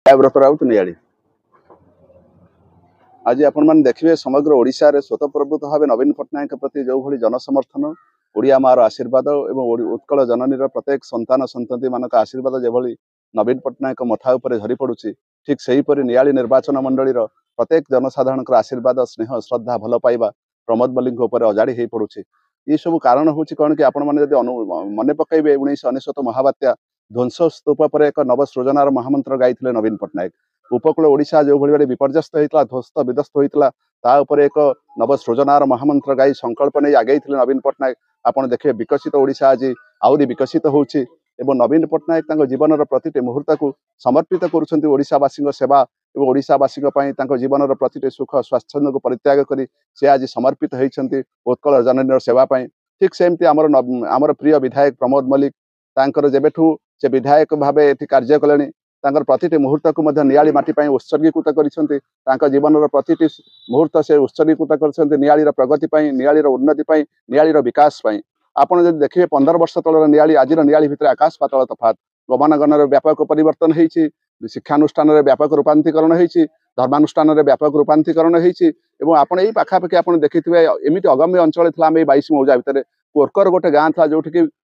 व्रत राउत नियाड़ी आज आपण देखिए समग्र ओडिशा रे स्वतःप्रभुत भाव नवीन पट्टनायक प्रति जो भली जनसमर्थन ओडिया मार आशीर्वाद एवं उत्कल जननी प्रत्येक संतान संतति मानक आशीर्वाद जो नवीन पट्टनायक मथा उपरे झरी पड़ुछि ठीक सेहीपरि नियाली निर्वाचन मंडलीर प्रत्येक जनसाधारण आशीर्वाद स्नेह श्रद्धा भल पाइबा प्रमोद मल्लिक उपर अजाड़ी हो पड़ुछि। ये सब कारण हूँ कौन कि आपण मैंने मन पकड़े 1999 महाबात्या ध्वंस स्तूप पर एक नवसृजनार महामंत्र गाई नवीन पट्टनायक उपकूल ओडिशा जो भाई विपर्यस्त होता ध्वस्त विध्वस्त होता एक नवसृजनार महामंत्र गाई संकल्प नहीं आगे नवीन पट्टनायक आपड़ देखिए विकसित ओडिशा आज आहरी विकसित होउछि एवं नवीन पट्टनायक जीवन प्रति मुहूर्त को समर्पित करुँचावासी सेवा और ओडिशावासी जीवन प्रति सुख स्वाच्छंद को परित्याग कर से आज समर्पित होती उत्कल जननी सेवाई। ठीक सेमती आमर प्रिय विधायक प्रमोद मल्लिक तांकर जेबेठू से विधायक भाव ये कार्य कले प्रति मुहूर्त को नियाली माटी उत्सर्गीकृत कर जीवन प्रति मुहूर्त से उत्सर्गीकृत कर नियालीर प्रगति नियालीर उन्नति नियालीर विकास आपड़ जो देखिए 15 वर्ष तलर नियाली आज नियाली भितर आकाश पातल तफात गमनागन व्यापक परिवर्तन होती शिक्षानुष्ठान व्यापक रूपांतरीकरण होती धर्मानुष्ठान व्यापक रूपांतरीकरण होती आपड़ यही पाखापाखि आप देखिए एमती अगम्य अंचल था आम 22 मौजा भितर कोरकर गोटे गाँ था जो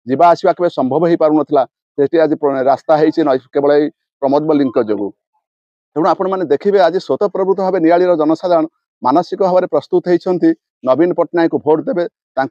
जीवा आसवा केवल संभव हो पार नाला आज रास्ता है केवल प्रमोद मल्लिक जो तेणु आपण देखिए आज स्वतःप्रभुत भाव नियालीर जनसाधारण मानसिक भाव में प्रस्तुत होती नवीन पट्टनायक भोट देवे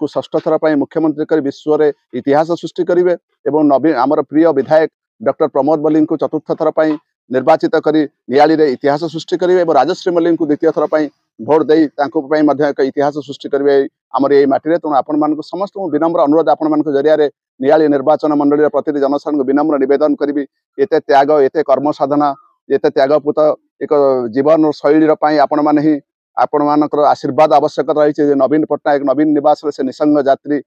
षष्ठ थर पर मुख्यमंत्री कर विश्व में इतिहास सृष्टि करेंगे और नवीन आमर प्रिय विधायक डॉक्टर प्रमोद मल्लिक को चतुर्थ थर पर निर्वाचित कर नियाली रे इतिहास सृष्टि करेंगे और राजश्री मल्लिक को द्वितीय थर पर भोट दे एक इतिहास सृष्टि करेंगे आमर ये माटी तेणु आपण समस्त विनम्र अनुरोध आपण जरिया नियाली निर्वाचन मंडली प्रति जनसाधारण विनम्र निवेदन करी एत त्याग एत कर्म साधना एत त्यागपूत एक जीवन शैली आपण मैंने आपण मानकर आशीर्वाद आवश्यक रही नवीन पट्टनायक नवीन निवास से निसंग यात्री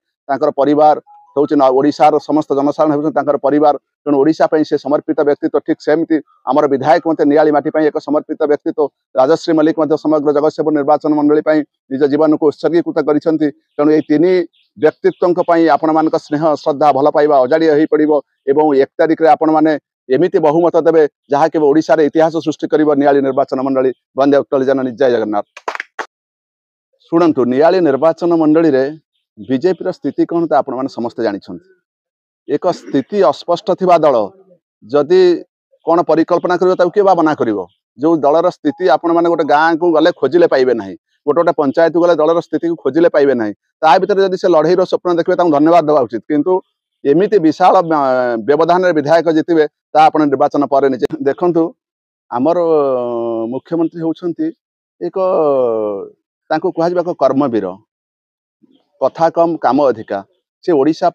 परिवार हूँ ओडिशार समस्त जनसाधारण होकर परिवार तेणु ओडिशा से समर्पित व्यक्तित्व ठीक सेमती आमर विधायक मत नियाली माटी एक समर्पित व्यक्तित्व राजश्री मल्लिक समग्र जगतसेवपुर निर्वाचन मंडली निज जीवन को उत्सर्गीकृत कर तेणु ये तीन व्यक्तित्व आपण मान स्नेह श्रद्धा भल पाइबा अजाड़ी हो पड़ो और 1 तारिख में आपण मैंने एमती बहुमत देवे जहाँ के ओडिशा रे इतिहास सृष्टि कर नियाली निर्वाचन मंडली वंदे उत्कल जननी जय जगन्नाथ। शुणु नियाली निर्वाचन मंडली रे बीजेपी स्थिति कौन तो आपण समस्ते जानी एक स्थिति अस्पष्ट थिबा दल जदि कौन परिकल्पना कर किए बना कर जो दलर स्थिति आपण मैंने गोटे गाँ को गले खोजिले पाइबे ना गोटे गोटे पंचायत गले दलर स्थिति को खोजिले पाइबे ना ता भीतर जदि से लड़ईर स्वप्न देखिए धन्यवाद देवा उचित किंतु एमती विशाल व्यवधान विधायक जितबे ता आपण निर्वाचन पर देखु आमर मुख्यमंत्री होउछंती एक कह कर्मवीर कथा कम काम अधिका से ओडिशा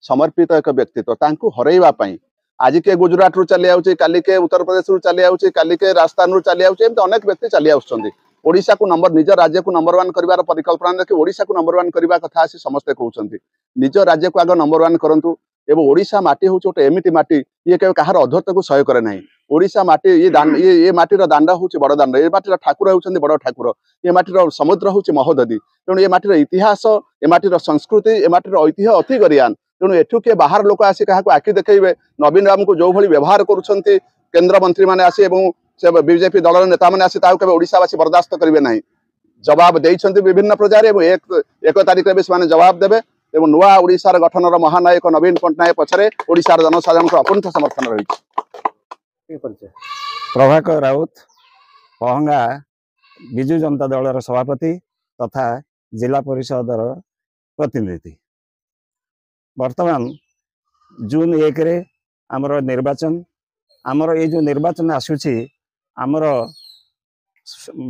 समर्पित एक व्यक्तित्व तांको हरैवाई आज के गुजरात रु चली आउची काली के उत्तर प्रदेश रु चली आउची काली के राजस्थान रु चली आउची एमती अनेक व्यक्ति चली आउछंती ओडिशा को नंबर निज राज्य को नंबर 1 करिवार परिकल्पना देखि ओडिशा को नंबर 1 करबा कथा आसी समस्ते कहउछंती निज राज्य को आग नंबर 1 करंतु एवं ओडिशा माटी हूँ गोटे एमती माटी ये केवल कहार अधत्व को सह्य करे ना ओडिशा माटी ये माटीर दांड हूँ बड़ दांड ये माटीर ठाकुर होउछंती बड़ ठाकुर ये माटीर समुद्र हूँ महोदधी तेणु ये माटीर इतिहास ये माटीर संस्कृति ये माटीर ऐतिह्य अति गरियान तेणु एठू किए बाहर लोक आसी क्या आखि देखेबे नवीन राम को जो भली व्यवहार करुछंती केंद्र मंत्री माने आसी एवं से बीजेपी दलर नेता माने आसी ताऊ केबे ओडिशावासी बर्दाश्त करिवे नाही जवाब देइछंती विभिन्न प्रजार एवं 1 तारिख में से जवाब देबे एवं नुआ ओडिशार गठनर महानायक नवीन पट्टनायक पछरे ओडिशार जनसाधारण अकुंठ समर्थन रही। प्रभाकर राउत पहंगा विजु जनता दलर सभापति तथा जिला परिषदर प्रतिनिधि वर्तमान जून 1 रे आमर निर्वाचन आमर ये जो निर्वाचन आसुची आमर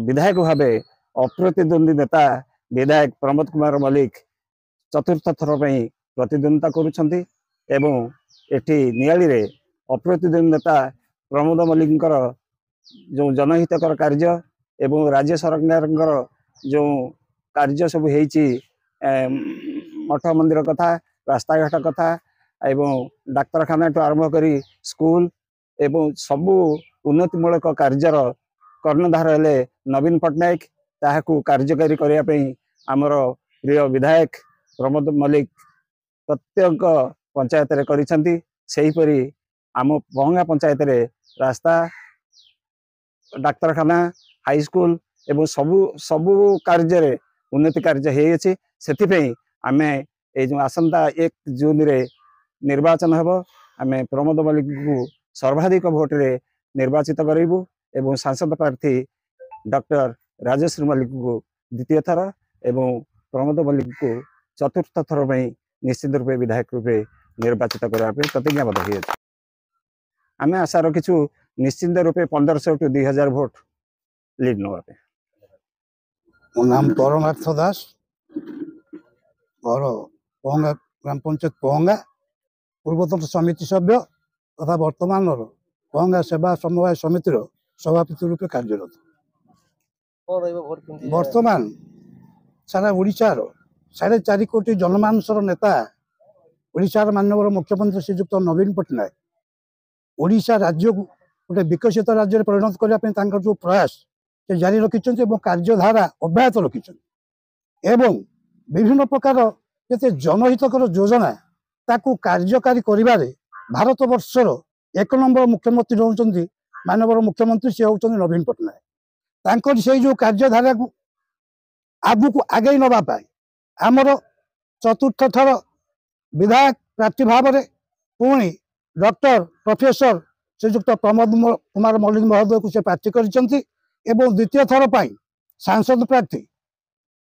विधायक भावे अप्रतिद्वंदी नेता विधायक प्रमोद कुमार मल्लिक चतुर्थ थर पर प्रतिद्वंदिता करुछंती एवं एठी नियाली रे अप्रतिद्वंदी नेता प्रमोद मल्लिक जो जनहितकर कार्य एवं राज्य सरकार जो कार्य सब होईची मठ मंदिर कथा रास्ता घाट कथा एवं डाक्तरखाना आरंभ करी स्कूल एवं सबु उन्नतिमूलक कार्यर कर्णधार हेले नवीन पट्टनायक ताहाकू कार्यकारी करने आमर प्रिय विधायक प्रमोद मल्लिक प्रत्येक पंचायत रे करिसंती सेहीपरि आम पहंगा पंचायत रे रास्ता डाक्तरखाना हाईस्कल एवं सबु सबु कार्य उन्नति कार्य होती से आम ये जो आसंता 1 जून रे निर्वाचन हम आम प्रमोद मल्लिक को सर्वाधिक भोट्रे निर्वाचित करूँ एवं सांसद प्रार्थी डॉक्टर राजश्री मल्लिक को द्वितीय थर एवं प्रमोद मल्लिक को चतुर्थ थर में निश्चित रूपे विधायक रूपे निर्वाचित करने प्रतिज्ञाबद्ध हुए आम आशा रखीचु निश्चिंत रूपे 1500 टू 2000 भोट लीड नवापे। मो नाम परमार्थ दास घर पहंगा ग्राम पंचायत पहंगा पूर्वतन समिति सभ्य तथा वर्तमान पहंगा सेवा समवाय समितिर सभापति रूपे कार्यरत। वर्तमान सारा ओडिशार 4.5 कोटी जनमानसर नेता ओडिशार माननीय मुख्यमंत्री श्रीजुक्त नवीन पट्टनायक ओडिशा राज्य को गोटे विकसित राज्य परिणत करने जो प्रयास से जारी रखिंट कार्यधारा अब्याहत रखिंट एवं विभिन्न प्रकार जिते जनहितकर योजना ताकू कार्यकारी करिबारे भारत वर्षर 1 नंबर मुख्यमंत्री होउचंदी माननीय मुख्यमंत्री से होउचंदी नवीन पट्टनायक तांकर से जो कार्यधारा को आगु को आगे नबा पाए आमर चतुर्थ थर विधायक प्रार्थी भाव में पुणी डॉक्टर प्रोफेसर श्रीजुक्त प्रमोद कुमार मल्लिक महोदय को से प्रार्थी करिसेंती एवं द्वितीय थर पर सांसद प्रार्थी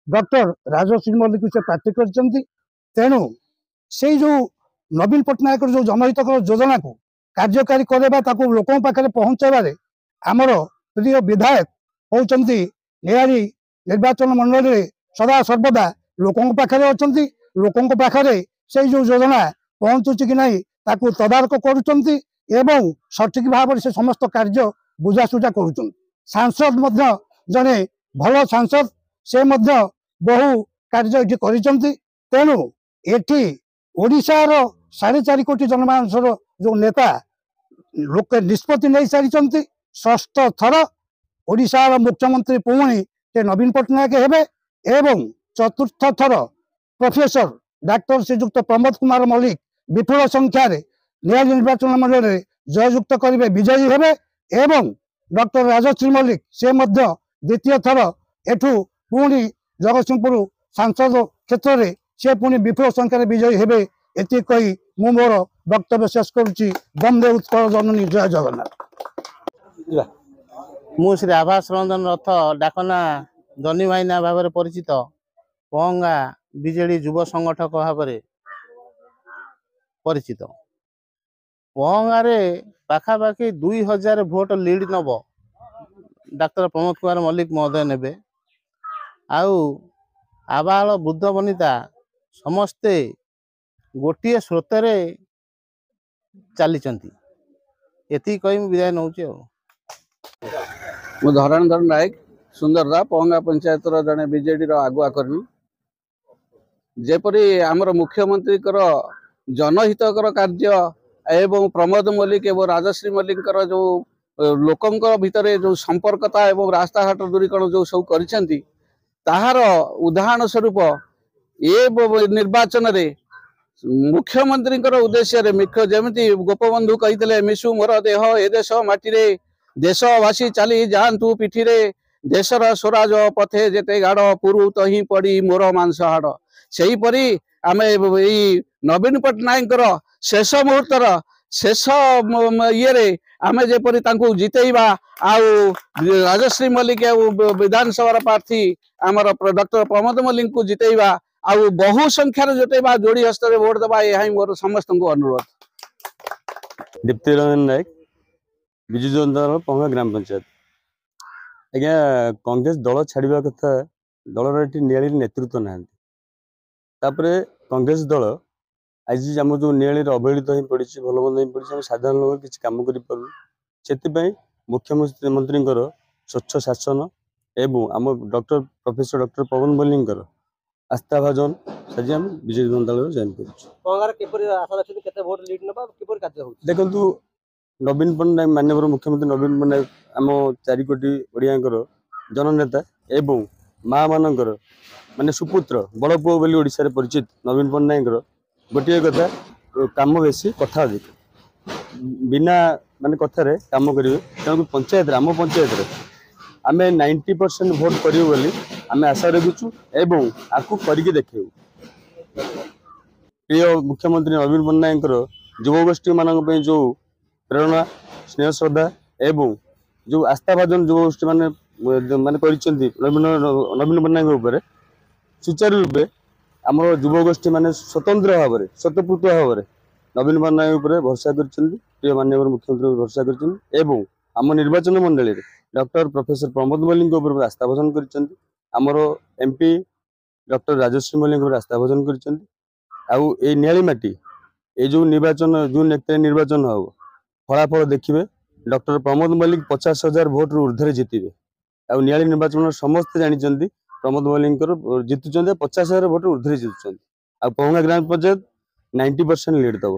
डॉक्टर राजश्री मल्लिक को से प्रार्थी करिसेंती। तेणु से जो नवीन पट्टनायक जो जनहितकर योजना को कार्यकारी करवा ताको लोकों पाखे पहुंचाबारे आमर प्रिय विधायक होउचंती निहारी निर्वाचन मंडल रे सदा सर्वदा लोकों पाखे अछंती लोकों पाखे से जो योजना पहुंचुची कि नहीं ताकू तदारक करुचंती एवं सठिक भाव से समस्त कार्य बुझासुझा करुचंती। सांसद मध्य जने भल सांसद से मध्य बहु कार्य ये करिचंती। तेणु एठी ओडिशार 4.5 कोटी जनमानसर जो नेता लोक निष्पत्ति नहीं सारी षष्ठ थर ओडिशार मुख्यमंत्री पुणी से नवीन पट्टनायक हेबे एवं चतुर्थ थर प्रोफेसर डॉक्टर श्रीजुक्त प्रमोद कुमार मल्लिक विपुल संख्यार निहारी निर्वाचन मंडल में जययुक्त करेंगे विजयी हेबे एवं डॉक्टर राजश्री मल्लिक से मध्य द्वितीय थर एठू पुणी जगतसिंहपुर सांसद क्षेत्र में से पुणी विपुल संख्यार विजयी हेबे एति कही मु मोर वक्तव्य शेष करुच्ची। वंदे उत्कल जननी जय जगन्नाथ। मु श्री आभास रंजन रथ डाकना जनी भाईना भाव परिचित पहंगा बीजेडी युव संगठक भाव परिचित पहंगारे पाखापाखि 2000 भोट लीड नब डाक्टर प्रमोद कुमार मल्लिक महोदय ने आउ आबाल वृद्ध वनिता समस्ते गोटे स्रोतरे चली एति कही विदाय नौ धरणधर नायक सुंदरदा पहंगा पंचायत जड़े बीजेडी आगुआ कर्मी जेपरी आमर मुख्यमंत्री जनहितकर कार्य एवं प्रमोद मल्लिक एवं राजश्री मल्लिक जो लोकों भितर जो संपर्कता एवं रास्ताघाट दूरीकरण जो सब करिसेंती ताहार उदाहरण स्वरूप ए निर्वाचन रे मुख्यमंत्री उद्देश्य मुख्य जमी गोपबंधु कही मिशु मोर देह ए देश माटी देशवासी चली जातु पिठी देशर स्वराज पथे जेते गाड़ पुरु तही पड़ी मोर मांस हाड़ से हीपरी आम नवीन पट्टनायक शेष मुहूर्तर शेष ये आम जेपरी जितेबा आउ राजश्री मल्लिक विधानसभा प्रार्थी आमर डॉक्टर प्रमोद मल्लिक को जितेबा आउ बहु संख्यार जितेबा जोड़ी हस्त भोट देवा यह मोर समस्त अनुरोध। दीप्ति रंजन नायक विजु जनता दल पहंगा ग्राम पंचायत आज्ञा कांग्रेस दल छाड़ा कथा दलर नियाली नेतृत्व ना कांग्रेस दल आज आम जो नियाली अवहेलित हो पड़ी भल मंद हो पड़ी साधारण लोग किसी कम कर मुख्यमंत्री स्वच्छ शासन एवं आम डॉक्टर प्रोफेसर डॉक्टर पवन मल्लिक आस्था भाजन आज आम विजय जनता दल जॉइन कर देखु नवीन पट्टनायक माननीय मुख्यमंत्री नवीन पट्टनायक आम 4 कोटी ओडिया जननेता एवं माँ मानकर माने सुपुत्र बड़ पुओ बोली ओडिशा रे परिचित नवीन पट्टनायक गोटे कथा काम बेसी कथा अधिक बिना माने कथार काम करेंगे तेणु पंचायत आम पंचायत आमे 90% भोट करियो बोली आमे आशा रखुछु एवं आकु करके देखेउ। प्रिय मुख्यमंत्री नवीन पट्टनायक युवगोष्ठी मानक पे जो प्रेरणा स्नेह श्रद्धा एवं जो आस्थाभाजन युवगोष्ठी माने माने करिसेंती नवीन पट्टनायक ऊपर सुचारू रूपे आम युवगोष्ठी माने स्वतंत्र भाव में स्वतःपूत भाव में नवीन पट्टनायक ऊपर भरोसा करिसेंती। प्रिय माननीय मुख्यमंत्री भरोसा करिसेंती एवं आम निर्वाचन मंडली डॉक्टर प्रोफेसर प्रमोद मल्लिक ऊपर आस्थाभाजन करिसेंती। आमर एमपी डॉक्टर राजश्री मल्लिक ऊपर आस्थाभाजन करिसेंती। आउ ए नियालीमाटी ये जो निर्वाचन जून 1 तारिख निर्वाचन हम फलाफल देखिए डॉक्टर प्रमोद मल्लिक 50,000 भोट ऊर्धे जीतिबे। आ नियाली निर्वाचन समस्त जानी प्रमोद मल्लिक जीतुं 50,000 भोट ऊर्धे जीतुं। आ पहुंगा ग्राम पंचायत 90% लीड दब।